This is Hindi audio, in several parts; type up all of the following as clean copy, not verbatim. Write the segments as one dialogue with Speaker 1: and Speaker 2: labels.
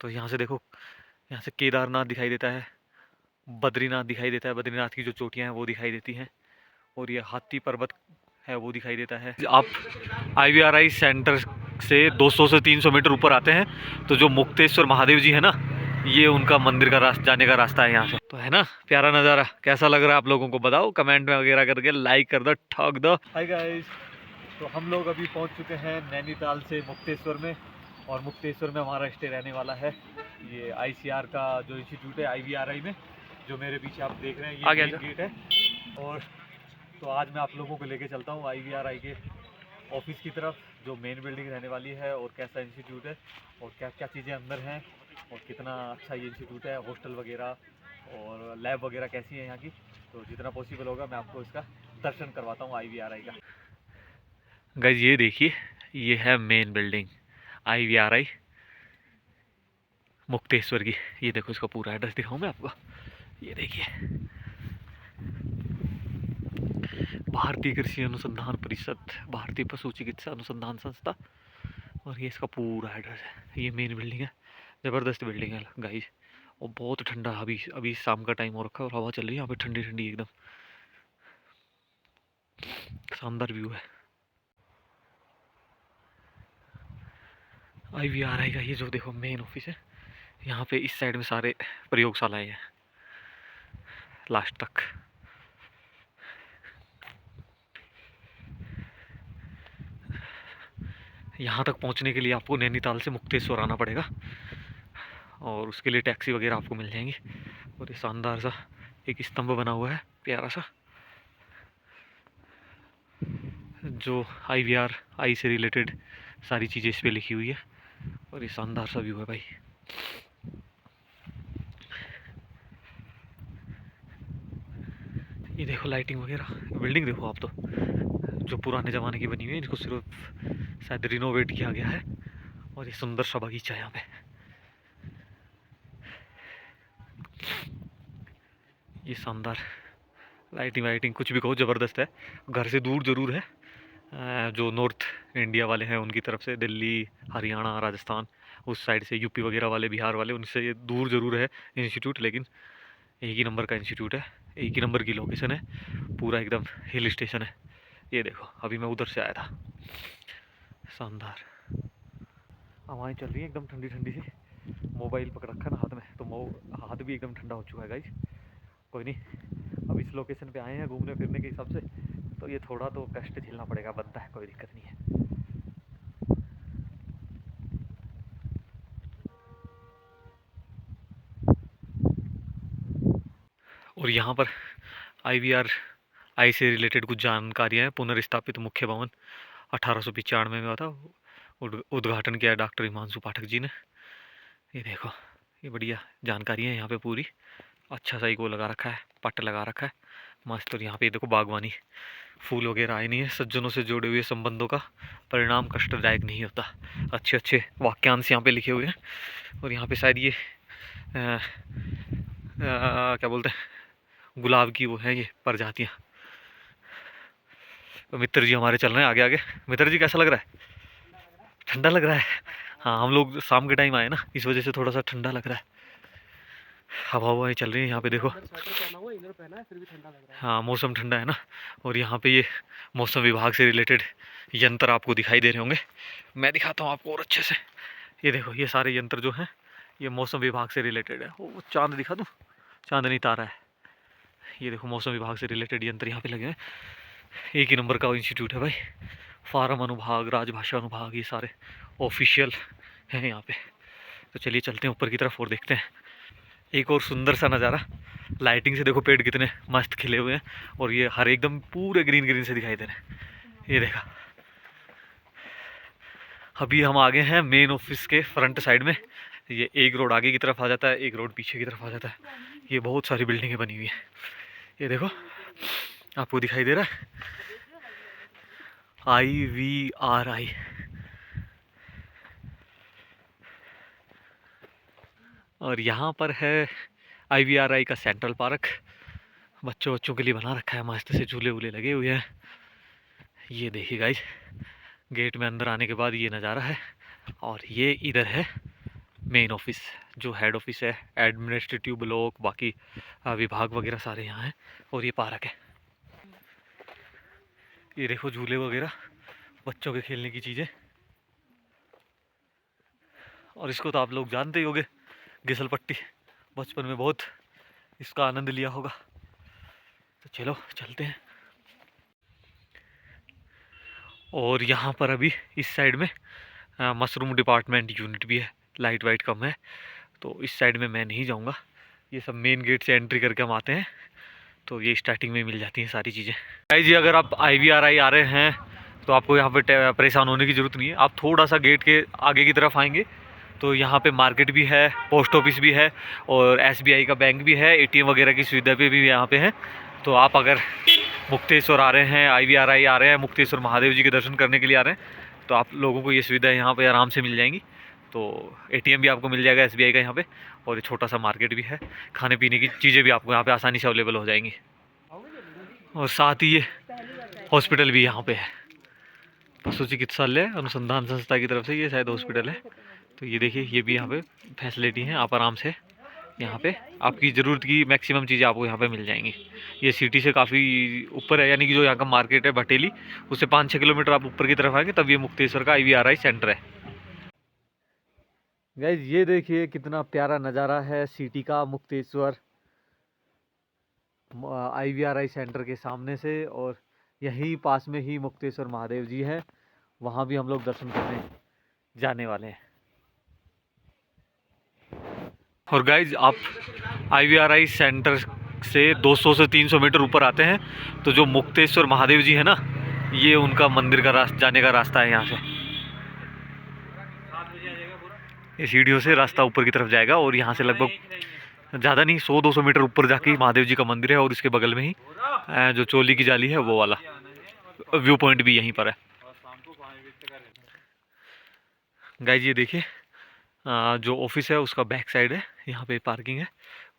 Speaker 1: तो यहाँ से देखो, यहाँ से केदारनाथ दिखाई देता है, बद्रीनाथ दिखाई देता है, बद्रीनाथ की जो चोटियाँ हैं वो दिखाई देती हैं, और ये हाथी पर्वत है वो दिखाई देता है। आप IVRI सेंटर से 200 से 300 मीटर ऊपर आते हैं तो जो मुक्तेश्वर महादेव जी है ना, ये उनका मंदिर का रास्ता, जाने का रास्ता है यहाँ से। तो है ना प्यारा नज़ारा, कैसा लग रहा है आप लोगों को बताओ कमेंट में वगैरह करके, लाइक कर दो, ठोक दो। हाय गाइस, तो हम लोग अभी पहुँच चुके हैं नैनीताल से मुक्तेश्वर में, और मुक्तेश्वर में हमारा स्टे रहने वाला है। ये ICR का जो इंस्टीट्यूट है IVRI में, जो मेरे पीछे आप देख रहे हैं, ये मेन गेट है। और तो आज मैं आप लोगों को लेके चलता हूँ IVRI के ऑफिस की तरफ, जो मेन बिल्डिंग रहने वाली है, और कैसा इंस्टीट्यूट है, और क्या क्या चीज़ें अंदर हैं, और कितना अच्छा ये इंस्टीट्यूट है, हॉस्टल वगैरह और लैब वगैरह कैसी है यहाँ की। तो जितना पॉसिबल होगा मैं आपको इसका दर्शन करवाता हूँ IVRI का। गाइस ये देखिए, ये है मेन बिल्डिंग IVRI मुक्तेश्वर की। ये देखो, इसका पूरा एड्रेस दिखाऊँ मैं आपको, ये देखिए, भारतीय कृषि अनुसंधान परिषद, भारतीय पशु चिकित्सा अनुसंधान संस्था, और ये इसका पूरा एड्रेस है। ये मेन बिल्डिंग है, ज़बरदस्त बिल्डिंग है गाइस, और बहुत ठंडा, अभी अभी शाम का टाइम हो रखा है और हवा चल रही है यहाँ पे, ठंडी ठंडी एकदम, शानदार व्यू है। IVRI का ये जो देखो मेन ऑफिस है, यहाँ पे इस साइड में सारे प्रयोगशालाएं हैं लास्ट तक। यहाँ तक पहुँचने के लिए आपको नैनीताल से मुक्तेश्वर आना पड़ेगा, और उसके लिए टैक्सी वगैरह आपको मिल जाएंगी। और ये शानदार सा एक स्तंभ बना हुआ है प्यारा सा, जो IVRI से रिलेटेड सारी चीज़ें इस पर लिखी हुई है, और ये शानदार सा व्यू है भाई। ये देखो लाइटिंग वगैरह, बिल्डिंग देखो आप, तो जो पुराने ज़माने की बनी हुई है, इनको सिर्फ शायद रिनोवेट किया गया है, और ये सुंदर सा बगीचा है यहाँ पे। ये शानदार लाइटिंग वाइटिंग कुछ भी कहो, ज़बरदस्त है। घर से दूर ज़रूर है, जो नॉर्थ इंडिया वाले हैं उनकी तरफ से, दिल्ली, हरियाणा, राजस्थान, उस साइड से यूपी वगैरह वाले, बिहार वाले, उनसे ये दूर ज़रूर है इंस्टीट्यूट, लेकिन एक ही नंबर का इंस्टीट्यूट है, एक ही नंबर की लोकेशन है, पूरा एकदम हिल स्टेशन है। ये देखो, अभी मैं उधर से आया था, शानदार हवाएं चल रही है एकदम ठंडी ठंडी सी। मोबाइल पकड़ रखा है ना हाथ में, तो हाथ भी एकदम ठंडा हो चुका है गाइस। कोई नहीं, अब इस लोकेशन पे आए हैं घूमने फिरने के हिसाब से, तो ये थोड़ा तो कष्ट झेलना पड़ेगा, बनता है, कोई दिक्कत नहीं है। और यहाँ पर IVRI से रिलेटेड कुछ जानकारियाँ हैं। पुनर्स्थापित मुख्य भवन 1895 में हुआ था, उद्घाटन किया डॉक्टर हिमांशु पाठक जी ने। ये देखो, ये बढ़िया जानकारी है यहाँ पे पूरी, अच्छा सा एक वो लगा रखा है, पट लगा रखा है मस्त। और यहाँ पे देखो बागवानी, फूल वगैरह आए नहीं है, सज्जनों से जुड़े हुए संबंधों का परिणाम कष्टदायक नहीं होता, अच्छे अच्छे वाक्यांश यहाँ पे लिखे हुए हैं। और यहाँ पे शायद ये क्या बोलते हैं, गुलाब की वो है ये प्रजातियाँ। तो मित्र जी हमारे चल रहे हैं आगे आगे। मित्र जी कैसा लग रहा है? ठंडा लग रहा है? हाँ, हम लोग शाम के टाइम आए ना, इस वजह से थोड़ा सा ठंडा लग रहा है। हवा हवाएं चल रही है यहाँ पे देखो। हाँ, मौसम ठंडा है ना। और यहाँ पे ये मौसम विभाग से रिलेटेड यंत्र आपको दिखाई दे रहे होंगे, मैं दिखाता हूँ आपको और अच्छे से। ये देखो, ये सारे यंत्र जो हैं ये मौसम विभाग से रिलेटेड है। वो चांद दिखा दूँ, चांदनी तारा है। ये देखो, मौसम विभाग से रिलेटेड यंत्र यहाँ पे लगे हैं। एक ही नंबर का इंस्टीट्यूट है भाई। फार्म अनुभाग, राजभाषा अनुभाग, ये सारे ऑफिशियल हैं यहाँ पे। तो चलिए चलते हैं ऊपर की तरफ और देखते हैं एक और सुंदर सा नज़ारा। लाइटिंग से देखो पेड़ कितने मस्त खिले हुए हैं, और ये हर एकदम पूरे ग्रीन ग्रीन से दिखाई दे रहे हैं। ये देखा, अभी हम आ गए हैं मेन ऑफिस के फ्रंट साइड में। ये एक रोड आगे की तरफ आ जाता है, एक रोड पीछे की तरफ आ जाता है। ये बहुत सारी बिल्डिंगें बनी हुई हैं, ये देखो आपको दिखाई दे रहा है IVRI। और यहाँ पर है IVRI का सेंट्रल पार्क, बच्चों के लिए बना रखा है, मस्त से झूले वूले लगे हुए हैं। ये देखिए गाइस, गेट में अंदर आने के बाद ये नज़ारा है। और ये इधर है मेन ऑफिस जो हेड ऑफिस है, एडमिनिस्ट्रेटिव ब्लॉक, बाकी विभाग वगैरह सारे यहाँ हैं। और ये पार्क है, ये देखो झूले वगैरह, बच्चों के खेलने की चीज़ें। और इसको तो आप लोग जानते ही होंगे, घिसल पट्टी, बचपन में बहुत इसका आनंद लिया होगा। तो चलो चलते हैं। और यहाँ पर अभी इस साइड में मशरूम डिपार्टमेंट यूनिट भी है, लाइट वाइट कम है, तो इस साइड में मैं नहीं जाऊँगा। ये सब मेन गेट से एंट्री करके हम आते हैं, तो ये स्टार्टिंग में मिल जाती हैं सारी चीज़ें। भाई जी, अगर आप IVRI आ रहे हैं तो आपको यहाँ पे परेशान होने की ज़रूरत नहीं है। आप थोड़ा सा गेट के आगे की तरफ आएंगे तो यहाँ पे मार्केट भी है, पोस्ट ऑफिस भी है, और SBI का बैंक भी है, ATM वगैरह की सुविधा भी यहाँ पे है। तो आप अगर मुक्तेश्वर आ रहे हैं, IVRI आ रहे हैं, मुक्तेश्वर महादेव जी के दर्शन करने के लिए आ रहे हैं, तो आप लोगों को ये सुविधा यहाँ पे आराम से मिल जाएंगी। तो ATM भी आपको मिल जाएगा SBI का यहाँ पे, और ये छोटा सा मार्केट भी है, खाने पीने की चीज़ें भी आपको यहाँ पे आसानी से अवेलेबल हो जाएंगी। और साथ ही ये हॉस्पिटल भी यहाँ पे है, पशु चिकित्सालय अनुसंधान संस्था की तरफ से ये शायद हॉस्पिटल है। तो ये देखिए, ये भी यहाँ पे फैसिलिटी है, आप आराम से यहाँ पे आपकी ज़रूरत की मैक्सिमम चीज़ें आपको यहाँ पे मिल जाएंगी। ये सिटी से काफ़ी ऊपर है, यानी कि जो यहाँ का मार्केट है भटेली, उससे 5-6 किलोमीटर आप ऊपर की तरफ आएंगे तब ये मुक्तेश्वर का IVRI सेंटर है। गाइज ये देखिए कितना प्यारा नज़ारा है सिटी का, मुक्तेश्वर IVRI सेंटर के सामने से। और यहीं पास में ही मुक्तेश्वर महादेव जी हैं, वहाँ भी हम लोग दर्शन करने जाने वाले हैं। और गाइज आप IVRI सेंटर से 200 से 300 मीटर ऊपर आते हैं तो जो मुक्तेश्वर महादेव जी है ना, ये उनका मंदिर का जाने का रास्ता है। यहाँ से ये सीढ़ियों से रास्ता ऊपर की तरफ जाएगा, और यहाँ से लगभग ज़्यादा नहीं 100-200 मीटर ऊपर जाके महादेव जी का मंदिर है, और इसके बगल में ही जो चोली की जाली है वो वाला व्यू पॉइंट भी यहीं पर है। गाइज ये देखिए, जो ऑफिस है उसका बैक साइड है, यहाँ पे पार्किंग है।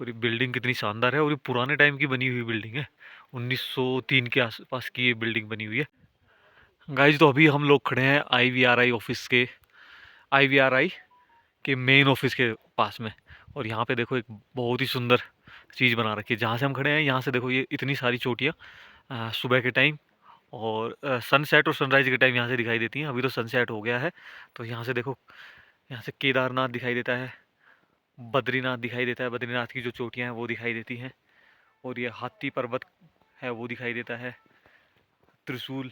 Speaker 1: और ये बिल्डिंग कितनी शानदार है, और ये पुराने टाइम की बनी हुई बिल्डिंग है, 1903 के आसपास की ये बिल्डिंग बनी हुई है। गाइज तो अभी हम लोग खड़े हैं IVRI ऑफिस के, IVRI के मेन ऑफिस के पास में। और यहाँ पे देखो एक बहुत ही सुंदर चीज़ बना रखी है, जहाँ से हम खड़े हैं यहाँ से देखो ये इतनी सारी चोटियाँ सुबह के टाइम और सनसेट और सनराइज़ के टाइम यहाँ से दिखाई देती हैं। अभी तो सनसेट हो गया है, तो यहाँ से देखो, यहाँ से केदारनाथ दिखाई देता है, बद्रीनाथ दिखाई देता है, बद्रीनाथ की जो चोटियाँ हैं वो दिखाई देती हैं, और ये हाथी पर्वत है वो दिखाई देता है, त्रिशूल,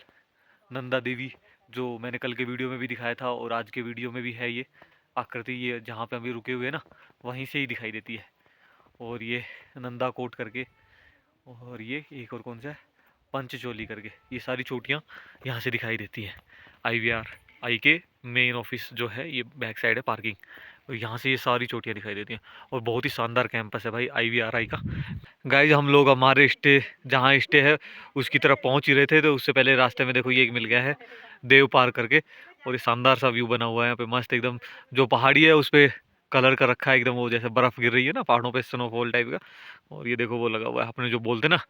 Speaker 1: नंदा देवी जो मैंने कल के वीडियो में भी दिखाया था और आज के वीडियो में भी है, ये आकृति, ये जहाँ पे अभी रुके हुए हैं ना वहीं से ही दिखाई देती है। और ये नंदा कोट करके, और ये एक और कौन सा है, पंचचोली करके, ये सारी चोटियाँ यहाँ से दिखाई देती हैं। IVRI के मेन ऑफिस जो है ये बैक साइड है पार्किंग, और यहाँ से ये सारी चोटियाँ दिखाई देती हैं। और बहुत ही शानदार कैंपस है भाई IVRI का। गाइज हम लोग हमारे स्टे, जहाँ स्टे है उसकी तरफ पहुँच ही रहे थे, तो उससे पहले रास्ते में देखो ये एक मिल गया है देव पार्क करके, और ये शानदार सा व्यू बना हुआ है यहाँ पे, मस्त एकदम। जो पहाड़ी है उस पर कलर कर रखा है एकदम, वो जैसे बर्फ़ गिर रही है ना पहाड़ों पे, स्नोफॉल टाइप का। और ये देखो वो लगा हुआ है अपने जो बोलते ना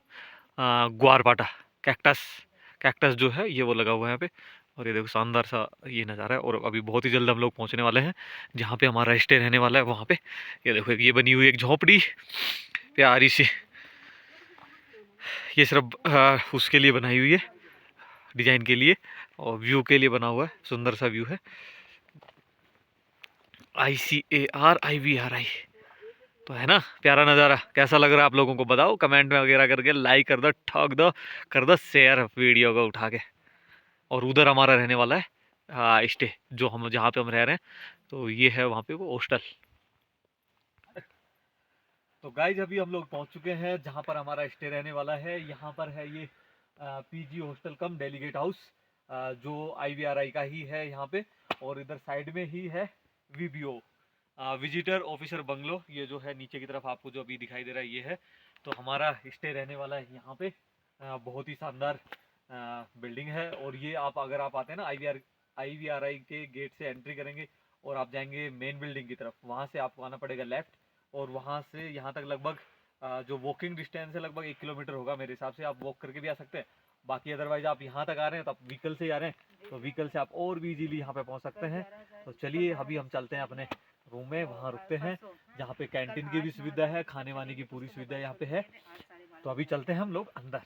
Speaker 1: ग्वारपाटा, कैक्टस, कैक्टस जो है ये वो लगा हुआ है यहाँ पे। और ये देखो शानदार सा ये नज़ारा है। और अभी बहुत ही जल्द हम लोग पहुँचने वाले हैं जहाँ पे हमारा स्टे रहने वाला है, वहाँ पे। ये देखो ये बनी हुई एक झोपड़ी प्यारी सी, ये सिर्फ उसके लिए बनाई हुई है, डिजाइन के लिए और व्यू के लिए बना हुआ है, सुंदर सा व्यू है। ICAR IVRI तो है ना, प्यारा नज़ारा। कैसा लग रहा है आप लोगों को बताओ कमेंट में वगैरह करके, लाइक कर दो, ठोक दो, कर दो शेयर वीडियो को उठा के। और उधर हमारा रहने वाला है स्टे, जो हम जहाँ पे हम रह रहे हैं, तो ये है वहाँ पे वो हॉस्टल। तो गाइज अभी हम लोग पहुँच चुके हैं जहाँ पर हमारा स्टे रहने वाला है। यहाँ पर है ये PG हॉस्टल कम डेलीगेट हाउस, जो IVRI का ही है यहाँ पे। और इधर साइड में ही है VBO, विजिटर ऑफिसर बंगलो, ये जो है नीचे की तरफ आपको जो अभी दिखाई दे रहा है ये है। तो हमारा स्टे रहने वाला है यहाँ पे, बहुत ही शानदार बिल्डिंग है। और ये आप अगर आप आते हैं ना IVRI के गेट से एंट्री करेंगे और आप जाएंगे मेन बिल्डिंग की तरफ, वहाँ से आपको आना पड़ेगा लेफ्ट, और वहाँ से यहाँ तक लगभग जो वॉकिंग डिस्टेंस है लगभग 1 किलोमीटर होगा मेरे हिसाब से, आप वॉक करके भी आ सकते हैं। बाकी अदरवाइज आप यहाँ तक आ रहे हैं तो आप व्हीकल से आ रहे हैं, तो व्हीकल से आप और भी इजीली यहाँ पे पहुँच सकते हैं। तो चलिए अभी हम चलते हैं अपने रूम में, वहाँ रुकते हैं, जहाँ पे कैंटीन की भी सुविधा है, खाने वाने की पूरी सुविधा यहाँ पे है। तो अभी चलते हैं हम लोग अंदर।